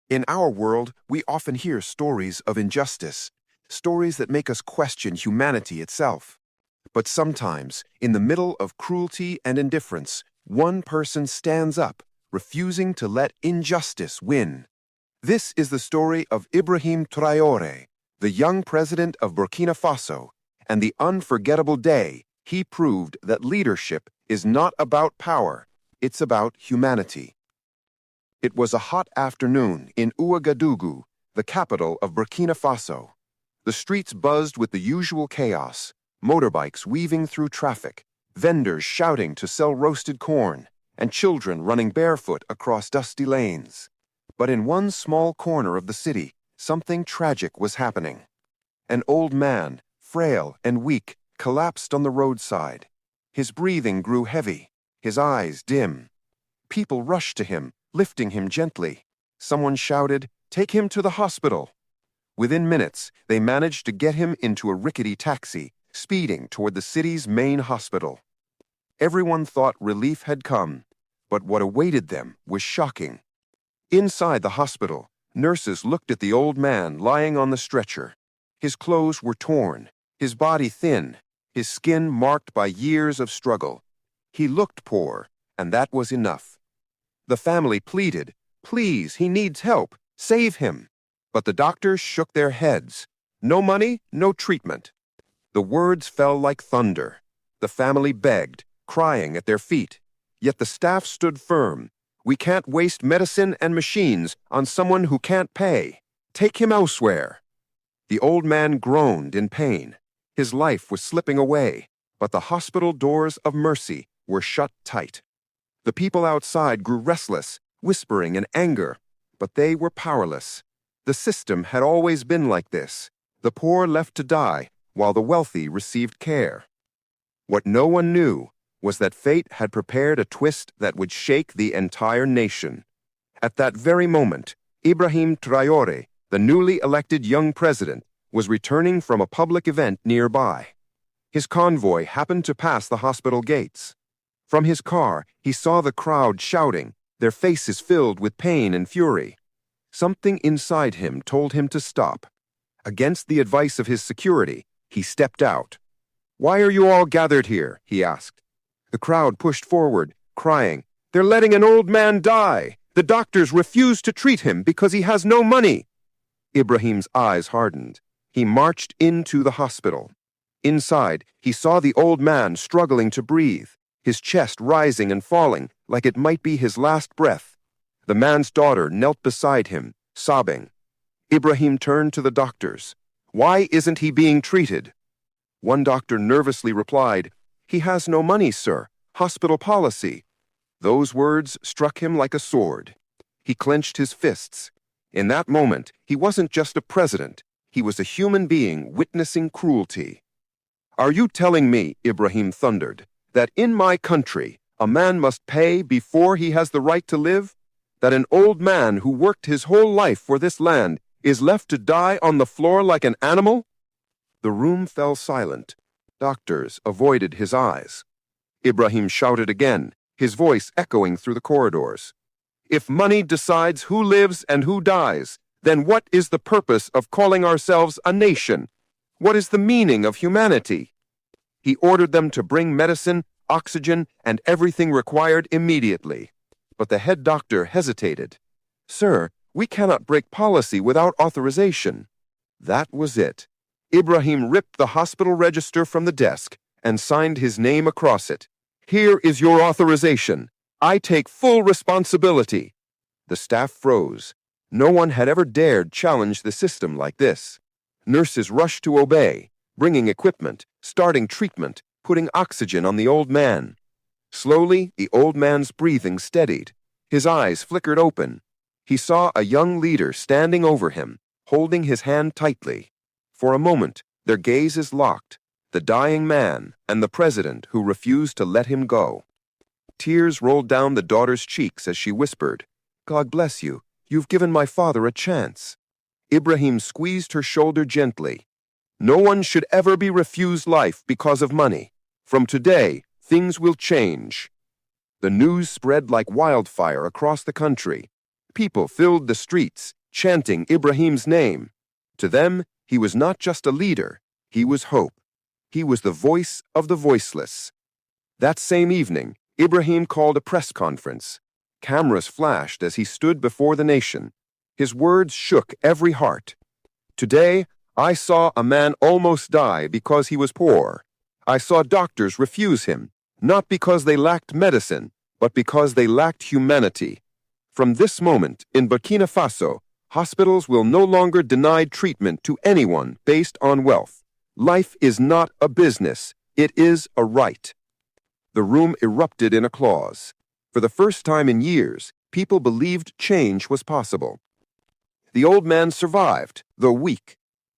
In our world, we often hear stories of injustice, stories that make us question humanity itself. But sometimes, in the middle of cruelty and indifference, one person stands up, refusing to let injustice win. This is the story of Ibrahim Traoré, the young president of Burkina Faso, and the unforgettable day he proved that leadership is not about power, it's about humanity. It was a hot afternoon in Ouagadougou, the capital of Burkina Faso. The streets buzzed with the usual chaos, motorbikes weaving through traffic, vendors shouting to sell roasted corn, and children running barefoot across dusty lanes. But in one small corner of the city, something tragic was happening. An old man, frail and weak, collapsed on the roadside. His breathing grew heavy, his eyes dim. People rushed to him, lifting him gently. Someone shouted, "Take him to the hospital." Within minutes, they managed to get him into a rickety taxi, speeding toward the city's main hospital. Everyone thought relief had come, but what awaited them was shocking. Inside the hospital, nurses looked at the old man lying on the stretcher. His clothes were torn, his body thin, his skin marked by years of struggle. He looked poor, and that was enough. The family pleaded, "Please, he needs help. Save him." But the doctors shook their heads. No money, no treatment. The words fell like thunder. The family begged, crying at their feet. Yet the staff stood firm. "We can't waste medicine and machines on someone who can't pay. Take him elsewhere." The old man groaned in pain. His life was slipping away, but the hospital doors of mercy were shut tight. The people outside grew restless, whispering in anger, but they were powerless. The system had always been like this. The poor left to die, while the wealthy received care. What no one knew was that fate had prepared a twist that would shake the entire nation. At that very moment, Ibrahim Traoré, the newly elected young president, was returning from a public event nearby. His convoy happened to pass the hospital gates. From his car, he saw the crowd shouting, their faces filled with pain and fury. Something inside him told him to stop. Against the advice of his security, he stepped out. "Why are you all gathered here?" he asked. The crowd pushed forward, crying, "They're letting an old man die! The doctors refuse to treat him because he has no money!" Ibrahim's eyes hardened. He marched into the hospital. Inside, he saw the old man struggling to breathe, his chest rising and falling like it might be his last breath. The man's daughter knelt beside him, sobbing. Ibrahim turned to the doctors. "Why isn't he being treated?" One doctor nervously replied, "He has no money, sir. Hospital policy." Those words struck him like a sword. He clenched his fists. In that moment, he wasn't just a president. He was a human being witnessing cruelty. "Are you telling me," Ibrahim thundered, "that in my country, a man must pay before he has the right to live? That an old man who worked his whole life for this land is left to die on the floor like an animal?" The room fell silent. Doctors avoided his eyes. Ibrahim shouted again, his voice echoing through the corridors. "If money decides who lives and who dies, then what is the purpose of calling ourselves a nation? What is the meaning of humanity?" He ordered them to bring medicine, oxygen, and everything required immediately. But the head doctor hesitated. "Sir, we cannot break policy without authorization." That was it. Ibrahim ripped the hospital register from the desk and signed his name across it. "Here is your authorization. I take full responsibility." The staff froze. No one had ever dared challenge the system like this. Nurses rushed to obey, bringing equipment, starting treatment, putting oxygen on the old man. Slowly, the old man's breathing steadied. His eyes flickered open. He saw a young leader standing over him, holding his hand tightly. For a moment, their gazes locked, the dying man and the president who refused to let him go. Tears rolled down the daughter's cheeks as she whispered, "God bless you. You've given my father a chance." Ibrahim squeezed her shoulder gently. "No one should ever be refused life because of money. From today, things will change." The news spread like wildfire across the country. People filled the streets, chanting Ibrahim's name. To them, he was not just a leader, he was hope. He was the voice of the voiceless. That same evening, Ibrahim called a press conference. Cameras flashed as he stood before the nation. His words shook every heart. Today, I saw a man almost die because he was poor. I saw doctors refuse him, not because they lacked medicine, but because they lacked humanity. From this moment, in Burkina Faso, hospitals will no longer deny treatment to anyone based on wealth. Life is not a business, it is a right. The room erupted in applause. For the first time in years, people believed change was possible. The old man survived, though weak.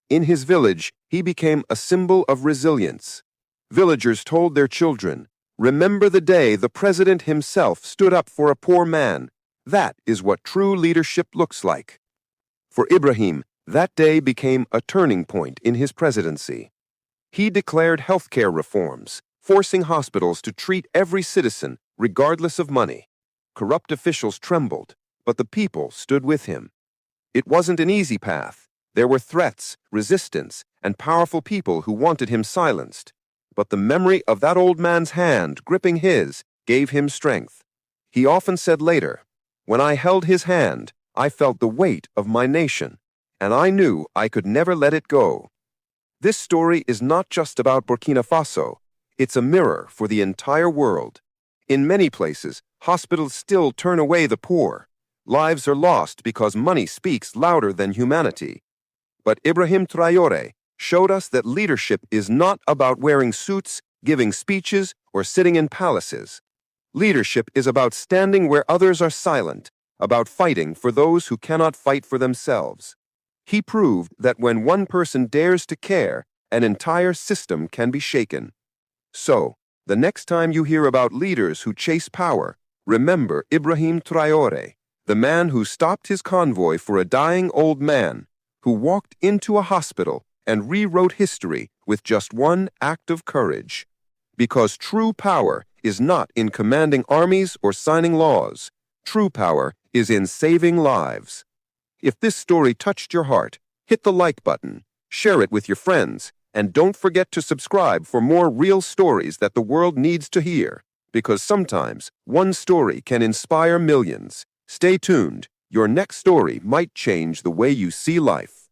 In his village, he became a symbol of resilience. Villagers told their children, "Remember the day the president himself stood up for a poor man. That is what true leadership looks like." For Ibrahim, that day became a turning point in his presidency. He declared healthcare reforms, forcing hospitals to treat every citizen, regardless of money. Corrupt officials trembled, but the people stood with him. It wasn't an easy path. There were threats, resistance, and powerful people who wanted him silenced. But the memory of that old man's hand gripping his gave him strength. He often said later, "When I held his hand, I felt the weight of my nation, and I knew I could never let it go." This story is not just about Burkina Faso. It's a mirror for the entire world. In many places, hospitals still turn away the poor. Lives are lost because money speaks louder than humanity. But Ibrahim Traoré showed us that leadership is not about wearing suits, giving speeches, or sitting in palaces. Leadership is about standing where others are silent, about fighting for those who cannot fight for themselves. He proved that when one person dares to care, an entire system can be shaken. So, the next time you hear about leaders who chase power, remember Ibrahim Traoré, the man who stopped his convoy for a dying old man, who walked into a hospital and rewrote history with just one act of courage. Because true power is not in commanding armies or signing laws. True power is in saving lives. If this story touched your heart, hit the like button, share it with your friends, and don't forget to subscribe for more real stories that the world needs to hear. Because sometimes one story can inspire millions. Stay tuned. Your next story might change the way you see life.